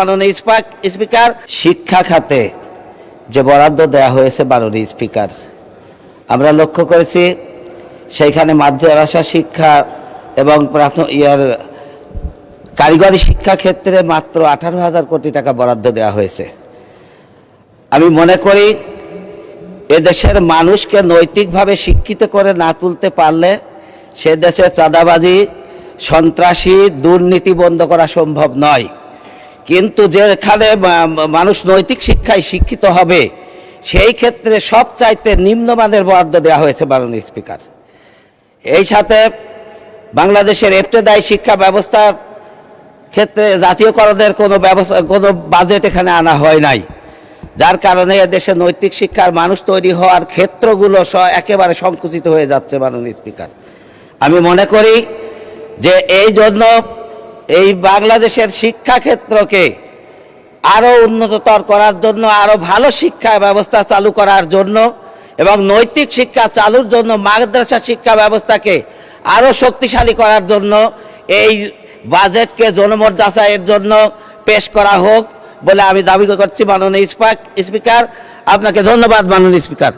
মাননীয় স্পিকার, শিক্ষা খাতে যে বরাদ্দ দেওয়া হয়েছে মাননীয় স্পিকার, আমরা লক্ষ্য করেছি সেইখানে মাদ্রাসা শিক্ষা এবং কারিগরি শিক্ষা ক্ষেত্রে মাত্র 18,000 কোটি টাকা বরাদ্দ দেওয়া হয়েছে। আমি মনে করি এদেশের মানুষকে নৈতিকভাবে শিক্ষিত করে না তুলতে পারলে সে দেশে চাঁদাবাজি, সন্ত্রাসী, দুর্নীতি বন্ধ করা সম্ভব নয়। কিন্তু যেখানে মানুষ নৈতিক শিক্ষায় শিক্ষিত হবে সেই ক্ষেত্রে সবচাইতে নিম্নমানের বরাদ্দ দেওয়া হয়েছে মাননীয় স্পিকার। এই সাথে বাংলাদেশের এবতেদায়ী শিক্ষা ব্যবস্থার ক্ষেত্রে জাতীয়করণের কোনো বাজেট এখানে আনা হয় নাই, যার কারণে দেশে নৈতিক শিক্ষার মানুষ তৈরি হওয়ার ক্ষেত্রগুলো একেবারে সংকুচিত হয়ে যাচ্ছে মাননীয় স্পিকার। আমি মনে করি যে এই জন্য এই বাংলাদেশের শিক্ষা ক্ষেত্রকে আরও উন্নততর করার জন্য, আরও ভালো শিক্ষা ব্যবস্থা চালু করার জন্য এবং নৈতিক শিক্ষা চালুর জন্য মাদ্রাসা শিক্ষা ব্যবস্থাকে আরও শক্তিশালী করার জন্য এই বাজেটকে জনমত যাচাইয়ের জন্য পেশ করা হোক বলে আমি দাবি করছি। মাননীয় স্পিকার, আপনাকে ধন্যবাদ মাননীয় স্পিকার।